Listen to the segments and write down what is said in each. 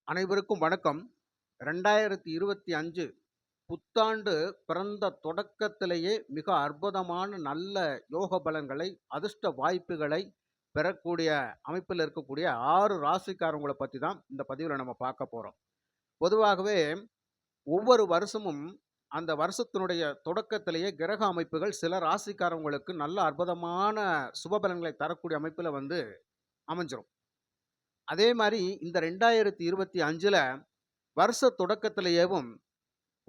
அனைவருக்கும் வணக்கம். 2025 புத்தாண்டு பிறந்த தொடக்கத்திலேயே மிக அற்புதமான நல்ல யோக பலன்களை, அதிர்ஷ்ட வாய்ப்புகளை பெறக்கூடிய அமைப்பில் இருக்கக்கூடிய 6 ராசிக்காரவங்கள பத்தி தான் இந்த பதிவுல நம்ம பார்க்க போறோம். பொதுவாகவே ஒவ்வொரு வருஷமும் அந்த வருஷத்தினுடைய தொடக்கத்திலேயே கிரக அமைப்புகள் சில ராசிக்காரவங்களுக்கு நல்ல அற்புதமான சுப பலன்களை தரக்கூடிய அமைப்பில அமைஞ்சிரும். அதே மாரி இந்த 2025ல வருஷ தொடக்கத்திலேயேவும்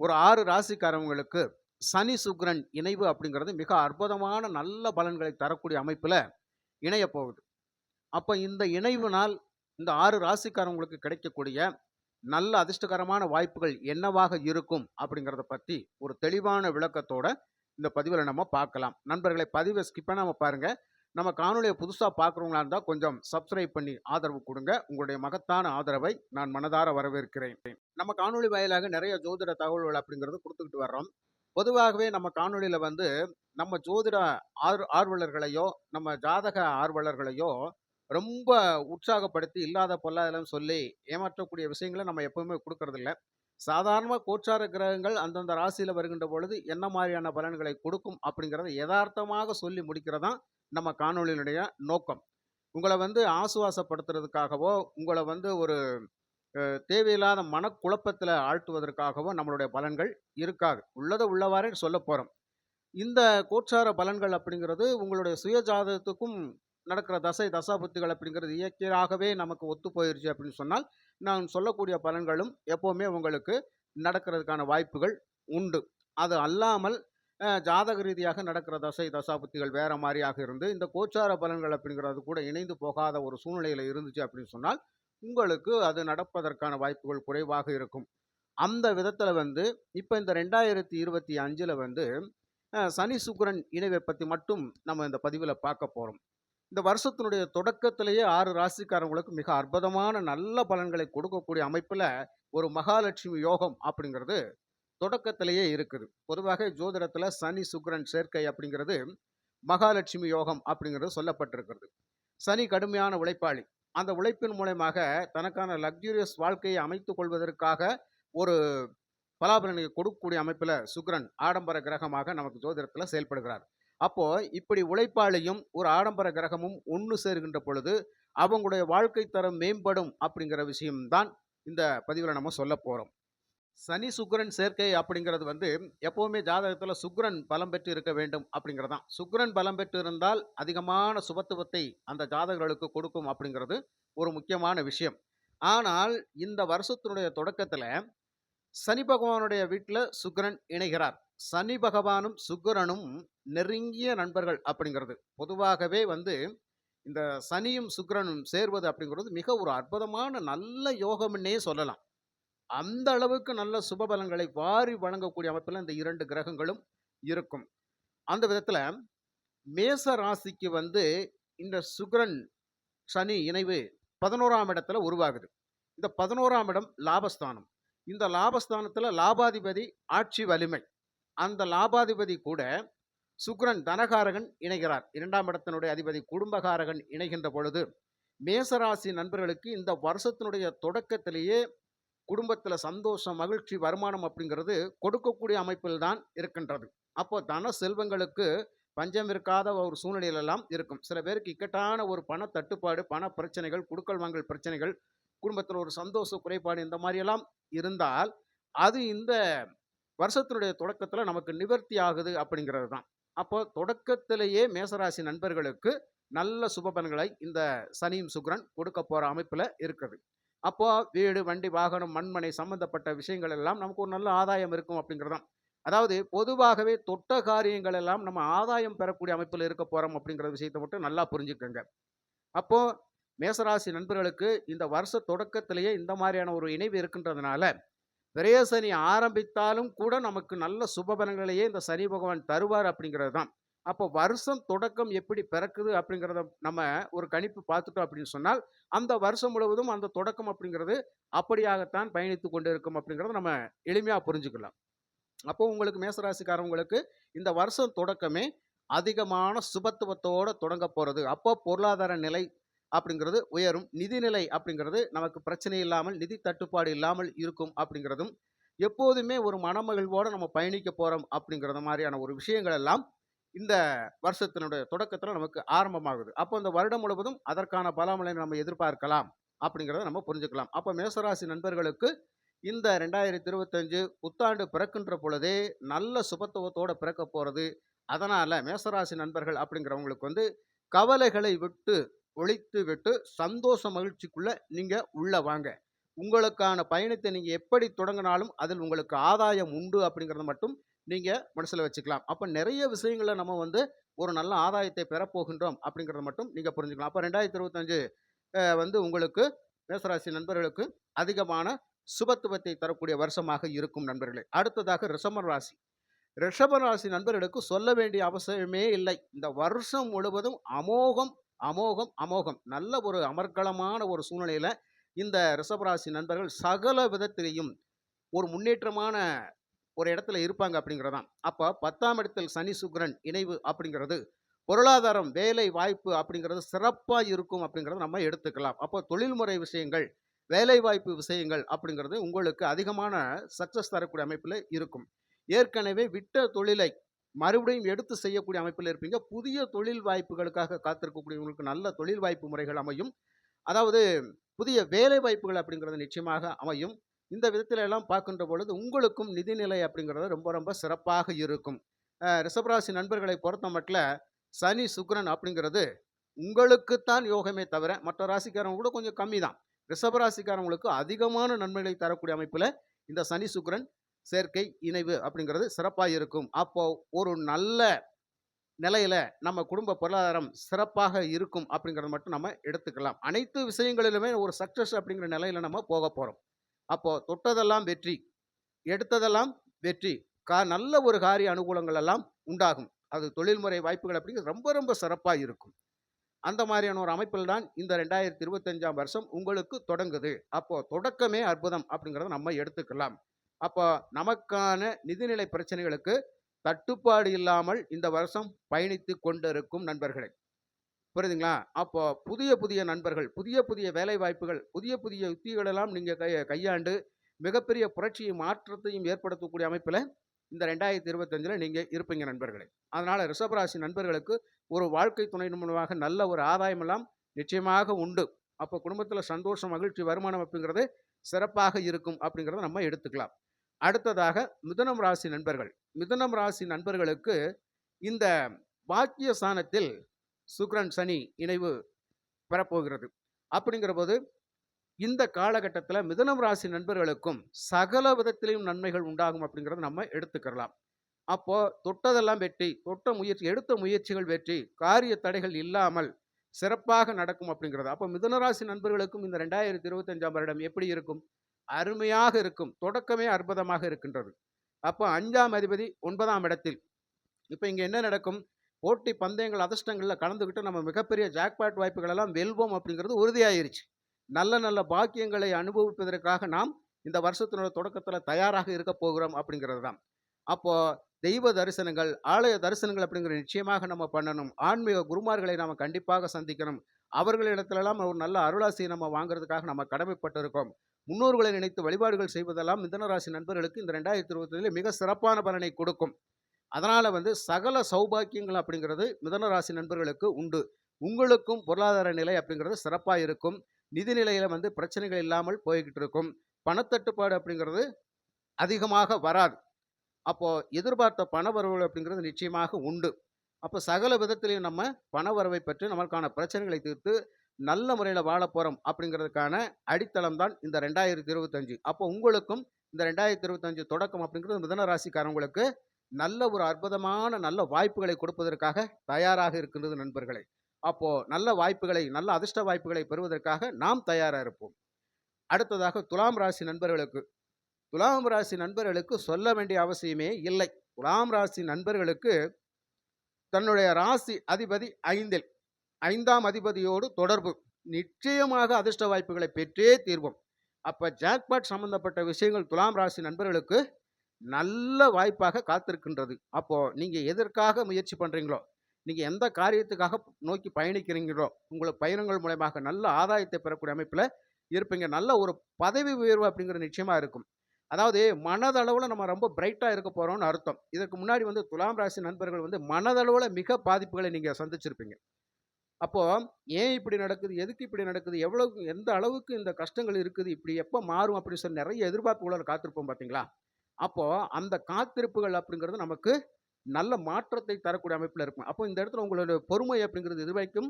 ஒரு 6 ராசிக்காரவங்களுக்கு சனி, சுக்கிரன் இணைவு அப்படிங்கிறது மிக அற்புதமான நல்ல பலன்களை தரக்கூடிய அமைப்பில இணையப் போகுது. அப்ப இந்த இணைவினால் இந்த 6 ராசிக்காரவங்களுக்கு கிடைக்கக்கூடிய நல்ல அதிர்ஷ்டகரமான வாய்ப்புகள் என்னவாக இருக்கும் அப்படிங்கிறத பத்தி ஒரு தெளிவான விளக்கத்தோட இந்த பதிவுல நம்ம பார்க்கலாம். நண்பர்களே, பதிவை ஸ்கிப் பண்ணாம பாருங்க. நம்ம காணொளிய புதுசா பார்க்குறவங்களா இருந்தா கொஞ்சம் சப்ஸ்கிரைப் பண்ணி ஆதரவு குடுங்க. உங்களுடைய மகத்தான ஆதரவை நான் மனதார வரவேற்கிறேன். நம்ம காணொளி வாயிலாக நிறைய ஜோதிட தகவல்கள் அப்படிங்கிறது குடுத்துக்கிட்டு வர்றோம். பொதுவாகவே நம்ம காணொளியில நம்ம ஜோதிட ஆர்வலர்களையோ, நம்ம ஜாதக ஆர்வலர்களையோ ரொம்ப உற்சாகப்படுத்தி இல்லாத பொல்லாததுன்னு சொல்லி ஏமாற்றக்கூடிய விஷயங்கள நம்ம எப்பவுமே குடுக்கறதில்ல. சாதாரணமா கோச்சார கிரகங்கள் அந்தந்த ராசியில வருகின்ற பொழுது என்ன மாரியான பலன்களை கொடுக்கும் அப்படிங்கிறத எதார்த்தமாக சொல்லி முடிக்கிறது தான் நம்ம காணொளியினுடைய நோக்கம். உங்கள ஆசுவாசப்படுத்துறதுக்காகவோ, உங்கள ஒரு தேவையில்லாத மனக்குழப்பத்தில ஆழ்த்துவதற்காகவோ நம்மளுடைய பலன்கள் இருக்காது. உள்ளத உள்ளவாறே சொல்லப் போறோம். இந்த கோச்சார பலன்கள் அப்படிங்கிறது உங்களுடைய சுய ஜாதகத்துக்கும் நடக்கிற தசை தசாபுத்திகள் அப்படிங்கிறது இயற்கையாகவே நமக்கு ஒத்து போயிருச்சு அப்படின்னு சொன்னால், நான் சொல்லக்கூடிய பலன்களும் எப்பவுமே உங்களுக்கு நடக்கிறதுக்கான வாய்ப்புகள் உண்டு. அது அல்லாமல் ஜாதக ரீதியாக நடக்கிற தசை தசாபுத்திகள் வேற மாரியாக இருந்து, இந்த கோச்சார பலன்கள் அப்படிங்கிறது கூட இணைந்து போகாத ஒரு சூழ்நிலையில இருந்துச்சு அப்படின்னு சொன்னால், உங்களுக்கு அது நடப்பதற்கான வாய்ப்புகள் குறைவாக இருக்கும். அந்த விதத்தில இப்ப இந்த 2025ல சனி, சுக்கிரன் இணைவை பத்தி மட்டும் நம்ம இந்த பதிவுல பார்க்க போறோம். இந்த வருஷத்தினுடைய தொடக்கத்திலேயே 6 ராசிக்காரங்களுக்கு மிக அற்புதமான நல்ல பலன்களை கொடுக்கக்கூடிய அமைப்புல ஒரு மகாலட்சுமி யோகம் அப்படிங்கிறது தொடக்கத்திலேயே இருக்குது. பொதுவாக ஜோதிடத்துல சனி, சுக்கிரன் சேர்க்கை அப்படிங்கிறது மகாலட்சுமி யோகம் அப்படிங்கிறது சொல்லப்பட்டிருக்கிறது. சனி கடுமையான உழைப்பாளி. அந்த உழைப்பின் மூலயமாக தனக்கான லக்ஸூரியஸ் வாழ்க்கையை அமைத்துக் கொள்வதற்காக ஒரு பலாபலனை கொடுக்கக்கூடிய அமைப்புல சுக்கிரன் ஆடம்பர கிரகமாக நமக்கு ஜோதிடத்துல செயல்படுகிறார். அப்போ இப்படி உழைப்பாளியும் ஒரு ஆடம்பர கிரகமும் ஒண்ணு சேர்கின்ற பொழுது அவங்களுடைய வாழ்க்கை தரம் மேம்படும் அப்படிங்கிற விஷயம் தான் இந்த பதிவுல நம்ம சொல்லப் போறோம். சனி, சுக்கிரன் சேர்க்கை அப்படிங்கிறது எப்பவுமே ஜாதகத்துல சுக்கிரன் பலம் பெற்று இருக்க வேண்டும் அப்படிங்கிறது தான். சுக்கிரன் பலம் பெற்று இருந்தால் அதிகமான சுபத்துவத்தை அந்த ஜாதகர்களுக்கு கொடுக்கும் அப்படிங்கிறது ஒரு முக்கியமான விஷயம். ஆனால் இந்த வருஷத்தினுடைய தொடக்கத்துல சனி பகவானுடைய வீட்ல சுக்கிரன் இணைகிறார். சனி பகவானும் சுக்கிரனும் நெருங்கிய நண்பர்கள் அப்படிங்கிறது. பொதுவாகவே இந்த சனியும் சுக்கிரனும் சேர்வது அப்படிங்கிறது மிக ஒரு அற்புதமான நல்ல யோகம்ன்னே சொல்லலாம். அந்த அளவுக்கு நல்ல சுப பலன்களை வாரி வழங்கக்கூடிய அமைப்பில இந்த 2 கிரகங்களும் இருக்கும். அந்த விதத்துல மேச ராசிக்கு இந்த சுக்கிரன், சனி இணைவு 11ஆம் இடத்துல உருவாகுது. இந்த 11ஆம் இடம் லாபஸ்தானம். இந்த லாபஸ்தானத்துல லாபாதிபதி ஆட்சி வலிமை. அந்த லாபாதிபதி கூட சுக்கிரன் தனகாரகன் இணைகிறார். 2ஆம் இடத்தினுடைய அதிபதி குடும்பகாரகன் இணைகின்ற பொழுது, மேசராசி நண்பர்களுக்கு இந்த வருஷத்தினுடைய தொடக்கத்திலேயே குடும்பத்துல சந்தோஷம், மகிழ்ச்சி, வருமானம் அப்படிங்கிறது கொடுக்கக்கூடிய அமைப்பில் தான் இருக்கின்றது. அப்போ தன செல்வங்களுக்கு பஞ்சம் இருக்காத ஒரு சூழ்நிலையில் எல்லாம் இருக்கும். சில பேருக்கு இக்கட்டான ஒரு பண தட்டுப்பாடு, பண பிரச்சனைகள், குடுக்கல் வாங்கல் பிரச்சனைகள், குடும்பத்தில் ஒரு சந்தோஷ குறைபாடு இந்த மாதிரி எல்லாம் இருந்தால், அது இந்த வருஷத்தினுடைய தொடக்கத்துல நமக்கு நிவர்த்தி ஆகுது அப்படிங்கிறது தான். அப்போ தொடக்கத்திலேயே மேசராசி நண்பர்களுக்கு நல்ல சுப பலன்களை இந்த சனியும் சுக்கிரன் கொடுக்க போற அமைப்புல இருக்குது. அப்போ வீடு, வண்டி, வாகனம், மண்மனை சம்பந்தப்பட்ட விஷயங்கள் எல்லாம் நமக்கு ஒரு நல்ல ஆதாயம் இருக்கும் அப்படிங்கிறது தான். அதாவது பொதுவாகவே தொட்ட காரியங்கள் எல்லாம் நம்ம ஆதாயம் பெறக்கூடிய அமைப்புல இருக்க போறோம் அப்படிங்கிற விஷயத்தை மட்டும் நல்லா புரிஞ்சுக்கங்க. அப்போ மேசராசி நண்பர்களுக்கு இந்த வருஷ தொடக்கத்திலேயே இந்த மாதிரியான ஒரு இணைவு இருக்கின்றதுனால, விரய சனி ஆரம்பித்தாலும் கூட நமக்கு நல்ல சுப பலன்களையே இந்த சனி பகவான் தருவார் அப்படிங்கிறது தான். அப்போ வருஷம் தொடக்கம் எப்படி பிறக்குது அப்படிங்கிறத நம்ம ஒரு கணிப்பு பார்த்துட்டோம் அப்படின்னு சொன்னால், அந்த வருஷம் முழுவதும் அந்த தொடக்கம் அப்படிங்கிறது அப்படியாகத்தான் பயணித்துக் கொண்டிருக்கும் அப்படிங்கிறத நம்ம எளிமையா புரிஞ்சுக்கலாம். அப்போ உங்களுக்கு மேசராசிக்காரவங்களுக்கு இந்த வருஷம் தொடக்கமே அதிகமான சுபத்துவத்தோட தொடங்க போறது. அப்போ பொருளாதார நிலை அப்படிங்கிறது உயரும். நிதிநிலை அப்படிங்கிறது நமக்கு பிரச்சனை இல்லாமல், நிதி தட்டுப்பாடு இல்லாமல் இருக்கும் அப்படிங்கிறதும், எப்போதுமே ஒரு மனமகிழ்வோட நம்ம பயணிக்க போறோம் அப்படிங்கிறது மாரியான ஒரு விஷயங்கள் எல்லாம் இந்த வருஷத்தினுடைய தொடக்கத்துல நமக்கு ஆரம்பமாகுது. அப்போ இந்த வருடம் முழுவதும் அதற்கான பலன்களை நம்ம எதிர்பார்க்கலாம் அப்படிங்கிறத நம்ம புரிஞ்சுக்கலாம். அப்ப மேசராசி நண்பர்களுக்கு இந்த 2025 புத்தாண்டு பிறக்கின்ற பொழுதே நல்ல சுபத்துவத்தோட பிறக்கப் போறது. அதனால மேசராசி நண்பர்கள் அப்படிங்கிறவங்களுக்கு வந்து கவலைகளை விட்டு ஒழித்து விட்டு சந்தோஷ மகிழ்ச்சிக்குள்ள நீங்க உள்ள வாங்க. உங்களுக்கான பயணத்தை நீங்க எப்படி தொடங்கினாலும் அதில் உங்களுக்கு ஆதாயம் உண்டு அப்படிங்கிறத மட்டும் நீங்க மனசுல வச்சுக்கலாம். அப்ப நிறைய விஷயங்கள்ல நம்ம வந்து ஒரு நல்ல ஆதாயத்தை பெறப்போகின்றோம் அப்படிங்கிறத மட்டும் நீங்க புரிஞ்சுக்கலாம். அப்ப 2025 வந்து உங்களுக்கு மேசராசி நண்பர்களுக்கு அதிகமான சுபத்துவத்தை தரக்கூடிய வருஷமாக இருக்கும் நண்பர்களே. அடுத்ததாக ரிஷப ராசி. ரிஷப ராசி நண்பர்களுக்கு சொல்ல வேண்டிய அவசியமே இல்லை. இந்த வருஷம் முழுவதும் அமோகம், அமோகம், அமோகம். நல்ல ஒரு அமர்க்களமான ஒரு சூழ்நிலையில இந்த ரிஷப ராசி நண்பர்கள் சகல விதத்திலேயும் ஒரு முன்னேற்றமான ஒரு இடத்துல இருப்பாங்க அப்படிங்கிறது தான். அப்ப 10ஆம் இடத்தில் சனி, சுக்கிரன் இணைவு அப்படிங்கிறது பொருளாதாரம், வேலை வாய்ப்பு அப்படிங்கிறது சிறப்பா இருக்கும் அப்படிங்கிறத நம்ம எடுத்துக்கலாம். அப்போ தொழில்முறை விஷயங்கள், வேலைவாய்ப்பு விஷயங்கள் அப்படிங்கிறது உங்களுக்கு அதிகமான சக்சஸ் தரக்கூடிய அமைப்பில இருக்கும். ஏற்கனவே விட்ட தொழிலை மறுபடியும் எடுத்து செய்யக்கூடிய அமைப்பில இருப்பீங்க. புதிய தொழில் வாய்ப்புகளுக்காக காத்திருக்கக்கூடியவங்களுக்கு நல்ல தொழில் வாய்ப்பு முறைகள் அமையும். அதாவது புதிய வேலை வாய்ப்புகள் அப்படிங்கிறது நிச்சயமாக அமையும். இந்த விதத்தில எல்லாம் பார்க்கின்ற பொழுது உங்களுக்கும் நிதிநிலை அப்படிங்கிறது ரொம்ப ரொம்ப சிறப்பாக இருக்கும். ரிஷபராசி நண்பர்களை பொறுத்தமட்டில சனி, சுக்கிரன் அப்படிங்கிறது உங்களுக்குத்தான் யோகமே தவிர மற்ற ராசிக்காரங்க கூட கொஞ்சம் கம்மி தான். ரிஷப ராசிக்காரங்களுக்கு அதிகமான நன்மைகளை தரக்கூடிய அமைப்பில இந்த சனி, சுக்கிரன் சேர்க்கை, இணைவு அப்படிங்கிறது சிறப்பா இருக்கும். அப்போ ஒரு நல்ல நிலையில நம்ம குடும்ப பொருளாதாரம் சிறப்பாக இருக்கும் அப்படிங்கிறத மட்டும் நம்ம எடுத்துக்கலாம். அனைத்து விஷயங்களிலுமே ஒரு சக்சஸ் அப்படிங்கிற நிலையில நம்ம போகப் போறோம். அப்போ தொட்டதெல்லாம் வெற்றி, எடுத்ததெல்லாம் வெற்றி. நல்ல ஒரு காரிய அனுகூலங்கள் எல்லாம் உண்டாகும். அது தொழில்முறை வாய்ப்புகள் அப்படிங்கிறது ரொம்ப ரொம்ப சிறப்பா இருக்கும். அந்த மாதிரியான ஒரு அமைப்பில் தான் இந்த 2025ஆம் வருஷம் உங்களுக்கு தொடங்குது. அப்போ தொடக்கமே அற்புதம் அப்படிங்கிறத நம்ம எடுத்துக்கலாம். அப்போ நமக்கான நிதிநிலை பிரச்சனைகளுக்கு தட்டுப்பாடு இல்லாமல் இந்த வருஷம் பயணித்துக் கொண்டிருக்கும் நண்பர்களே. புரியுதுங்களா? அப்போ புதிய புதிய நண்பர்கள், புதிய புதிய வேலை வாய்ப்புகள், புதிய புதிய யுக்திகள் எல்லாம் நீங்க கையாண்டு மிகப்பெரிய புரட்சியும் மாற்றத்தையும் ஏற்படுத்தக்கூடிய அமைப்பில இந்த 2025ல நீங்க இருப்பீங்க நண்பர்களே. அதனால ரிஷபராசி நண்பர்களுக்கு ஒரு வாழ்க்கை துணை மூலமாக நல்ல ஒரு ஆதாயம் எல்லாம் நிச்சயமாக உண்டு. அப்போ குடும்பத்தில சந்தோஷம், மகிழ்ச்சி, வருமானம் அப்படிங்கிறது சிறப்பாக இருக்கும் அப்படிங்கிறத நம்ம எடுத்துக்கலாம். அடுத்ததாக மிதுனம் ராசி நண்பர்கள். மிதுனம் ராசி நண்பர்களுக்கு இந்த பாக்கிய ஸ்தானத்தில் சுக்கிரன், சனி இணைவு பெறப்போகிறது. அப்படிங்கிறபோது இந்த காலகட்டத்தில மிதுனம் ராசி நண்பர்களுக்கும் சகல விதத்திலும் நன்மைகள் உண்டாகும் அப்படிங்கிறத நம்ம எடுத்துக்கலாம். அப்போ தொட்டதெல்லாம் வெற்றி, எடுத்த முயற்சிகள் வெற்றி, காரிய தடைகள் இல்லாமல் சிறப்பாக நடக்கும் அப்படிங்கிறது. அப்போ மிதுன ராசி நண்பர்களுக்கும் இந்த 2025ஆம் வருடம் எப்படி இருக்கும்? அருமையாக இருக்கும். தொடக்கமே அற்புதமாக இருக்கின்றது. அப்போ 5ஆம் அதிபதி 9ஆம் இடத்தில். இப்ப இங்க என்ன நடக்கும்? போட்டி பந்தயங்கள், அதிர்ஷ்டங்கள்ல கலந்துக்கிட்டு நம்ம மிகப்பெரிய ஜாக்பாட் வாய்ப்புகள் எல்லாம் வெல்வோம் அப்படிங்கிறது உறுதியாயிருச்சு. நல்ல நல்ல பாக்கியங்களை அனுபவிப்பதற்காக நாம் இந்த வருஷத்தினோட தொடக்கத்துல தயாராக இருக்க போகிறோம் அப்படிங்கிறது தான். அப்போ தெய்வ தரிசனங்கள், ஆலய தரிசனங்கள் அப்படிங்கிறது நிச்சயமாக நம்ம பண்ணணும். ஆன்மீக குருமார்களை நாம கண்டிப்பாக சந்திக்கணும். அவர்களிடத்திலெல்லாம் ஒரு நல்ல அருளாசியை நம்ம வாங்குறதுக்காக நம்ம கடமைப்பட்டிருக்கோம். முன்னோர்களை நினைத்து வழிபாடுகள் செய்வதெல்லாம் மிதுன ராசி நண்பர்களுக்கு இந்த 2025 மிக சிறப்பான பலனை கொடுக்கும். அதனால வந்து சகல சௌபாக்கியங்கள் அப்படிங்கிறது மிதுன ராசி நண்பர்களுக்கு உண்டு. உங்களுக்கும் பொருளாதார நிலை அப்படிங்கிறது சிறப்பா இருக்கும். நிதி நிலையில வந்து பிரச்சனைகள் இல்லாமல் போய்கிட்டு இருக்கும். பணத்தட்டுப்பாடு அப்படிங்கிறது அதிகமாக வராது. அப்போ எதிர்பார்த்த பணவரவு அப்படிங்கிறது நிச்சயமாக உண்டு. அப்போ சகல விதத்திலையும் நம்ம பணவரவை பற்றி நமக்கான பிரச்சனைகளை தீர்த்து நல்ல முறையில் வாழ போறோம் அப்படிங்கிறதுக்கான அடித்தளம் தான் இந்த 2025. அப்போ உங்களுக்கும் இந்த 2025 தொடக்கம் அப்படிங்கிறது மிதுன ராசிக்காரங்களுக்கு நல்ல ஒரு அற்புதமான நல்ல வாய்ப்புகளை கொடுப்பதற்காக தயாராக இருக்கின்றது நண்பர்களே. அப்போ நல்ல வாய்ப்புகளை, நல்ல அதிர்ஷ்ட வாய்ப்புகளை பெறுவதற்காக நாம் தயாரா இருப்போம். அடுத்ததாக துலாம் ராசி நண்பர்களுக்கு. துலாம் ராசி நண்பர்களுக்கு சொல்ல வேண்டிய அவசியமே இல்லை. துலாம் ராசி நண்பர்களுக்கு தன்னுடைய ராசி அதிபதி 5ல், 5ஆம் அதிபதியோடு தொடர்பு. நிச்சயமாக அதிர்ஷ்ட வாய்ப்புகளை பெற்றே தீர்வோம். அப்ப ஜாக்பாட் சம்பந்தப்பட்ட விஷயங்கள் துலாம் ராசி நண்பர்களுக்கு நல்ல வாய்ப்பாக காத்திருக்கின்றது. அப்போ நீங்க எதற்காக முயற்சி பண்றீங்களோ, நீங்க எந்த காரியத்துக்காக நோக்கி பயணிக்கிறீங்களோ, உங்கள பயணங்கள் மூலியமாக நல்ல ஆதாயத்தை பெறக்கூடிய அமைப்பில இருப்பீங்க. நல்ல ஒரு பதவி உயர்வு அப்படிங்கிறது நிச்சயமா இருக்கும். அதாவது மனதளவுல நம்ம ரொம்ப பிரைட்டா இருக்க போறோம்னு அர்த்தம். இதற்கு முன்னாடி வந்து துலாம் ராசி நண்பர்கள் வந்து மனதளவுல மிக பாதிப்புகளை நீங்க சந்திச்சிருப்பீங்க. அப்போ ஏன் இப்படி நடக்குது? எதுக்கு இப்படி நடக்குது? எவ்வளவு எந்த அளவுக்கு இந்த கஷ்டங்கள் இருக்குது? இப்படி எப்ப மாறும்? அப்படின்னு சொல்லி நெறைய எதிர்பார்ப்புகளோட காத்திருப்போம் பார்த்தீங்களா? அப்போ அந்த காத்திருப்புகள் அப்படிங்கிறது நமக்கு நல்ல மாற்றத்தை தரக்கூடிய அமைப்புல இருக்கும். அப்போ இந்த இடத்துல உங்களுடைய பொறுமை அப்படிங்கிறது இதுவரைக்கும்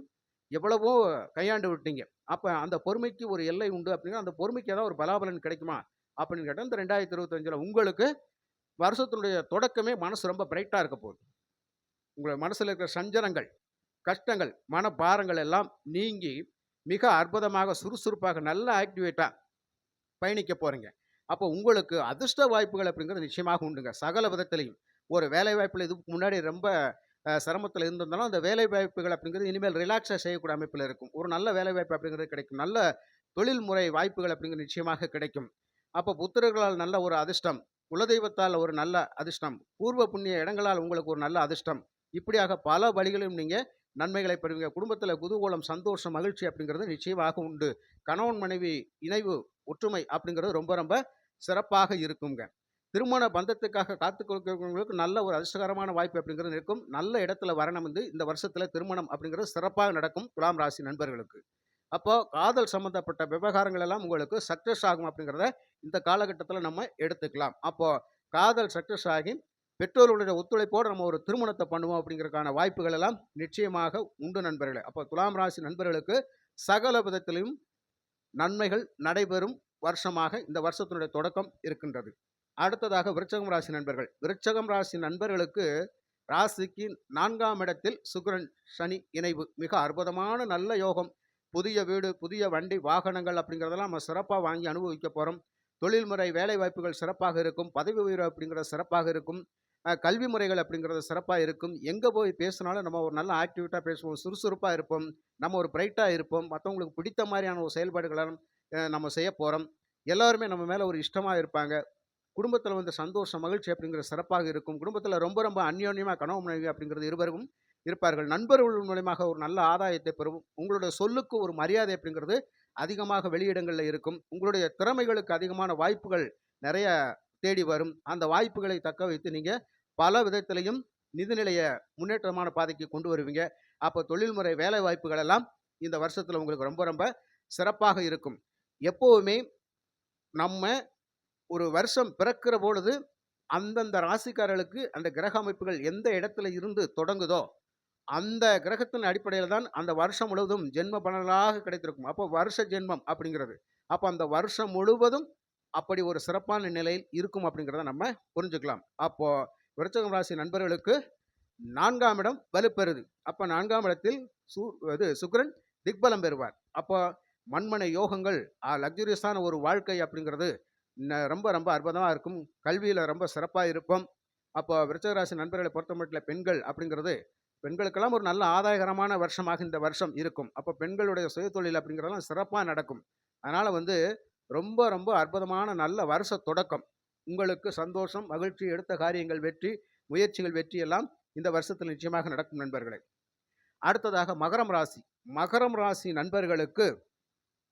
எவ்வளவோ கையாண்டு விட்டீங்க. அப்ப அந்த பொறுமைக்கு ஒரு எல்லை உண்டு அப்படின்னா, அந்த பொறுமைக்கு ஏதாவது ஒரு பலாபலன் கிடைக்குமா? அப்படின்னு கேட்டா, இந்த 2025ல உங்களுக்கு வருஷத்தினுடைய தொடக்கமே மனசு ரொம்ப பிரைட்டா இருக்க போகுது. உங்க மனசுல இருக்கிற சஞ்சலங்கள், கஷ்டங்கள், மனபாரங்கள் எல்லாம் நீங்கி, மிக அற்புதமாக சுறுசுறுப்பாக நல்ல ஆக்டிவேட்டா பயணிக்க போறீங்க. அப்போ உங்களுக்கு அதிர்ஷ்ட வாய்ப்புகள் அப்படிங்கிறது நிச்சயமாக உண்டுங்க. சகல விதத்திலயும். ஒரு வேலை வாய்ப்புல இதுக்கு முன்னாடி ரொம்ப சிரமத்தில இருந்திருந்தாலும், அந்த வேலை வாய்ப்புகள் அப்படிங்கிறது இனிமேல் ரிலாக்ஸா செய்யக்கூடிய அமைப்பில இருக்கும். ஒரு நல்ல வேலை வாய்ப்பு அப்படிங்கிறது கிடைக்கும். நல்ல தொழில் முறை வாய்ப்புகள் அப்படிங்கிறது நிச்சயமாக கிடைக்கும். அப்போ புத்திரர்களால் நல்ல ஒரு அதிர்ஷ்டம், குலதெய்வத்தால் ஒரு நல்ல அதிர்ஷ்டம், பூர்வ புண்ணிய இடங்களால் உங்களுக்கு ஒரு நல்ல அதிர்ஷ்டம். இப்படியாக பல வழிகளிலும் நீங்க நன்மைகளை பெறுவீங்க. குடும்பத்தில குதூகலம், சந்தோஷம், மகிழ்ச்சி அப்படிங்கிறது நிச்சயமாக உண்டு. கணவன், மனைவி இணைவு, ஒற்றுமை அப்படிங்கிறது ரொம்ப ரொம்ப சிறப்பாக இருக்குங்க. திருமண பந்தத்துக்காக காத்துக் கொடுக்கிறவங்களுக்கு நல்ல ஒரு அதிர்ஷ்டகரமான வாய்ப்பு அப்படிங்கிறது இருக்கும். நல்ல இடத்துல வரணும் வந்து இந்த வருஷத்துல திருமணம் அப்படிங்கிறது சிறப்பாக நடக்கும் துலாம் ராசி நண்பர்களுக்கு. அப்போ காதல் சம்பந்தப்பட்ட விவகாரங்கள் எல்லாம் உங்களுக்கு சக்சஸ் ஆகும் அப்படிங்கிறத இந்த காலகட்டத்தில நம்ம எடுத்துக்கலாம். அப்போ காதல் சக்சஸ் ஆகி பெற்றோர்களுடைய ஒத்துழைப்போடு நம்ம ஒரு திருமணத்தை பண்ணுவோம் அப்படிங்கிறதுக்கான வாய்ப்புகள் எல்லாம் நிச்சயமாக உண்டு நண்பர்களே. அப்போ துலாம் ராசி நண்பர்களுக்கு சகல விதத்திலும் நன்மைகள் நடைபெறும் வருஷமாக இந்த வருஷத்தினுடைய தொடக்கம் இருக்கின்றது. அடுத்ததாக விருச்சகம் ராசி நண்பர்கள். விருச்சகம் ராசி நண்பர்களுக்கு ராசிக்கு 4ஆம் இடத்தில் சுக்கிரன், சனி இணைவு. மிக அற்புதமான நல்ல யோகம். புதிய வீடு, புதிய வண்டி, வாகனங்கள் அப்படிங்கிறதெல்லாம் நம்ம சிறப்பா வாங்கி அனுபவிக்க போறோம். தொழில்முறை வேலை வாய்ப்புகள் சிறப்பாக இருக்கும். பதவி உயர்வு அப்படிங்கிறது சிறப்பாக இருக்கும். கல்வி முறைகள் அப்படிங்கிறது சிறப்பா இருக்கும். எங்க போய் பேசினாலும் நம்ம ஒரு நல்ல ஆக்டிவிட்டா பேசுவோம். சுறுசுறுப்பா இருப்போம். நம்ம ஒரு பிரைட்டா இருப்போம். மத்தவங்களுக்கு பிடித்த மாரியான ஒரு செயல்பாடுகள நம்ம செய்ய போறோம். எல்லாருமே நம்ம மேல ஒரு இஷ்டமா இருப்பாங்க. குடும்பத்தில வந்து சந்தோஷம், மகிழ்ச்சி அப்படிங்கிறது சிறப்பாக இருக்கும். குடும்பத்தில ரொம்ப ரொம்ப அந்யோன்யமா கணவன், மனைவி அப்படிங்கிறது இருவரும் இருப்பார்கள். நண்பர்கள் மூலியமாக ஒரு நல்ல ஆதாயத்தை பெறுவோம். உங்களுடைய சொல்லுக்கு ஒரு மரியாதை அப்படிங்கிறது அதிகமாக வெளியிடங்கள்ல இருக்கும். உங்களுடைய திறமைகளுக்கு அதிகமான வாய்ப்புகள் நெறைய தேடி வரும். அந்த வாய்ப்புகளை தக்க வைத்து நீங்க பல விதத்திலயும் நிதிநிலைய முன்னேற்றமான பாதைக்கு கொண்டு வருவீங்க. அப்போ தொழில்முறை வேலை வாய்ப்புகள் எல்லாம் இந்த வருஷத்தில உங்களுக்கு ரொம்ப ரொம்ப சிறப்பாக இருக்கும். எப்பவுமே நம்ம ஒரு வருஷம் பிறக்கிற பொழுது, அந்தந்த ராசிக்காரர்களுக்கு அந்த கிரக அமைப்புகள் எந்த இடத்துல இருந்து தொடங்குதோ, அந்த கிரகத்தின் அடிப்படையில தான் அந்த வருஷம் முழுவதும் ஜென்ம பலனாக கிடைத்திருக்கும். அப்போ வருஷ ஜென்மம் அப்படிங்கிறது. அப்போ அந்த வருஷம் முழுவதும் அப்படி ஒரு சிறப்பான நிலையில் இருக்கும் அப்படிங்கிறத நம்ம புரிஞ்சுக்கலாம். அப்போ விருச்சிகம் ராசி நண்பர்களுக்கு 4ஆம் இடம் வலுப்பெறுது. அப்ப 4ஆம் இடத்தில் சு இது சுக்கிரன் திக்பலம் பெறுவார். அப்போ மண்மனை யோகங்கள், லக்ஸூரியஸான ஒரு வாழ்க்கை அப்படிங்கிறது ரொம்ப ரொம்ப அற்புதமா இருக்கும். கல்வியில ரொம்ப சிறப்பா இருப்போம். அப்போ விருச்சிக ராசி நண்பர்களை பொறுத்தமட்டில பெண்கள் அப்படிங்கிறது, பெண்களுக்கெல்லாம் ஒரு நல்ல ஆதாயகரமான வருஷமாக இந்த வருஷம் இருக்கும். அப்போ பெண்களுடைய சுயதொழில் அப்படிங்கிறதெல்லாம் சிறப்பா நடக்கும். அதனால வந்து ரொம்ப ரொம்ப அற்புதமான நல்ல வருஷ தொடக்கம். உங்களுக்கு சந்தோஷம், மகிழ்ச்சி, எடுத்த காரியங்கள் வெற்றி, முயற்சிகள் வெற்றி எல்லாம் இந்த வருஷத்தில் நிச்சயமாக நடக்கும் நண்பர்களே. அடுத்ததாக மகரம் ராசி. மகரம் ராசி நண்பர்களுக்கு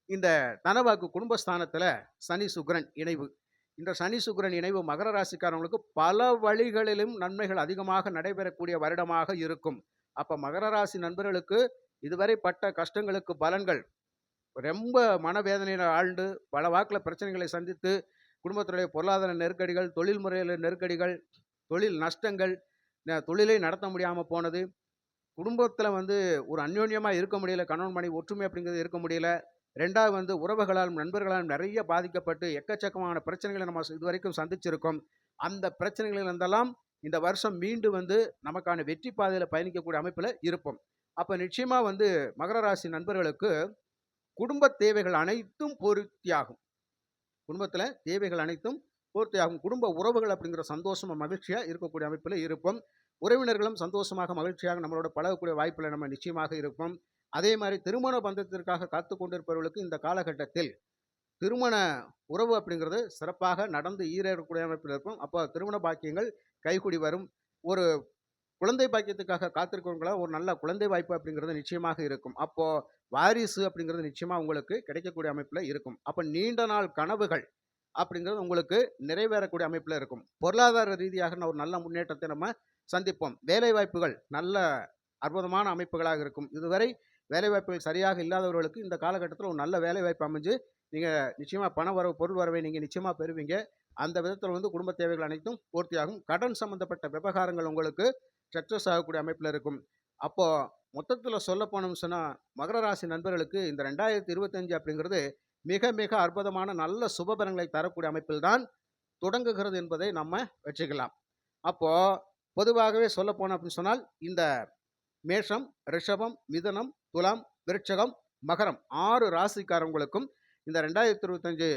இந்த தனவாக்கு குடும்பஸ்தானத்துல சனி, சுக்கிரன் இணைவு. இந்த சனி, சுக்கிரன் இணைவு மகர ராசிக்காரங்களுக்கு பல வழிகளிலும் நன்மைகள் அதிகமாக நடைபெறக்கூடிய வருடமாக இருக்கும். அப்ப மகர ராசி நண்பர்களுக்கு இதுவரை பட்ட கஷ்டங்களுக்கு பலன்கள், ரொம்ப மனவேதனையில ஆழ்ந்து, பல வாக்குல பிரச்சனைகளை சந்தித்து, குடும்பத்தினுடைய பொருளாதார நெருக்கடிகள், தொழில் முறையில நெருக்கடிகள், தொழில் நஷ்டங்கள், தொழிலை நடத்த முடியாம போனது, குடும்பத்தில வந்து ஒரு அந்யோன்யமா இருக்க முடியல. கணவன், மனைவி ஒற்றுமை அப்படிங்கிறது இருக்க முடியல. 2வது வந்து உறவுகளாலும், நண்பர்களாலும் நெறைய பாதிக்கப்பட்டு எக்கச்சக்கமான பிரச்சனைகள நம்ம இதுவரைக்கும் சந்திச்சிருக்கோம். அந்த பிரச்சனைகளிலிருந்தெல்லாம் இந்த வருஷம் மீண்டு வந்து நமக்கான வெற்றி பாதையில பயணிக்கக்கூடிய அமைப்பில இருப்போம். அப்ப நிச்சயமா வந்து மகர ராசி நண்பர்களுக்கு குடும்ப தேவைகள் அனைத்தும் பூர்த்தியாகும். குடும்பத்தில தேவைகள் அனைத்தும் பூர்த்தியாகும். குடும்ப உறவுகள் அப்படிங்கிற சந்தோஷமா, மகிழ்ச்சியா இருக்கக்கூடிய அமைப்பில இருப்போம். உறவினர்களும் சந்தோஷமாக, மகிழ்ச்சியாக நம்மளோட பழகக்கூடிய வாய்ப்புல நம்ம நிச்சயமாக இருப்போம். அதே மாரி திருமண பந்தத்திற்காக காத்துக் கொண்டிருப்பவர்களுக்கு இந்த காலகட்டத்தில் திருமண உறவு அப்படிங்கிறது சிறப்பாக நடந்து ஈரேறக்கூடிய அமைப்பில் இருக்கும். அப்போ திருமண பாக்கியங்கள் கைகூடி வரும். ஒரு குழந்தை பாக்கியத்துக்காக காத்திருக்கிறவங்களா ஒரு நல்ல குழந்தை வாய்ப்பு அப்படிங்கிறது நிச்சயமாக இருக்கும். அப்போ வாரிசு அப்படிங்கிறது நிச்சயமா உங்களுக்கு கிடைக்கக்கூடிய அமைப்புல இருக்கும். அப்ப நீண்ட நாள் கனவுகள் அப்படிங்கிறது உங்களுக்கு நிறைவேறக்கூடிய அமைப்புல இருக்கும். பொருளாதார ரீதியாக ஒரு நல்ல முன்னேற்றத்தை நம்ம சந்திப்போம். வேலை வாய்ப்புகள் நல்ல அற்புதமான அமைப்புகளாக இருக்கும். இதுவரை வேலை வாய்ப்புகள் சரியாக இல்லாதவர்களுக்கு இந்த காலகட்டத்தில் ஒரு நல்ல வேலை வாய்ப்பு அமைஞ்சு நீங்க நிச்சயமா பண வரவு, பொருள் வரவை நீங்க நிச்சயமா பெறுவீங்க. அந்த விதத்தில் குடும்ப தேவைகள் அனைத்தும் பூர்த்தியாகும். கடன் சம்பந்தப்பட்ட விவகாரங்கள் உங்களுக்கு சக்சஸ் ஆகக்கூடிய அமைப்புல இருக்கும். அப்போ மொத்தத்துல சொல்லப் போனோம்னு சொன்னா, மகர ராசி நண்பர்களுக்கு இந்த 2025 அப்படிங்கிறது மிக மிக அற்புதமான நல்ல சுபபலன்களை தரக்கூடிய அமைப்பில் தான் தொடங்குகிறது என்பதை நம்ம வச்சுக்கலாம். அப்போ பொதுவாகவே சொல்லப்போனோம் அப்படின்னு சொன்னால், இந்த மேஷம், ரிஷபம், மிதுனம், துலாம், விருட்சகம், மகரம் 6 ராசிக்காரங்களுக்கும் இந்த 2025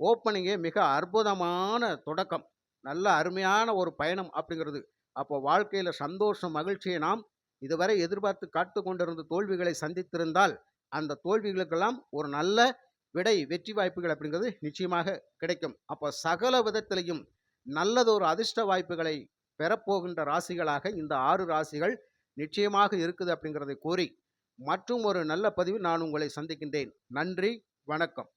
ஓப்பனிங்கே மிக அற்புதமான தொடக்கம். நல்ல அருமையான ஒரு பயணம் அப்படிங்கிறது. அப்போ வாழ்க்கையில சந்தோஷம், மகிழ்ச்சியை நாம் இதுவரை எதிர்பார்த்து காத்து கொண்டிருந்த தோல்விகளை சந்தித்திருந்தால், அந்த தோல்விகளுக்கெல்லாம் ஒரு நல்ல விடை, வெற்றி வாய்ப்புகள் அப்படிங்கிறது நிச்சயமாக கிடைக்கும். அப்போ சகல விதத்திலையும் நல்லதொரு அதிர்ஷ்ட வாய்ப்புகளை பெறப்போகின்ற ராசிகளாக இந்த 6 ராசிகள் நிச்சயமாக இருக்குது அப்படிங்கிறதை கூறி, மற்றும் ஒரு நல்ல பதிவில் நான் உங்களை சந்திக்கின்றேன். நன்றி, வணக்கம்.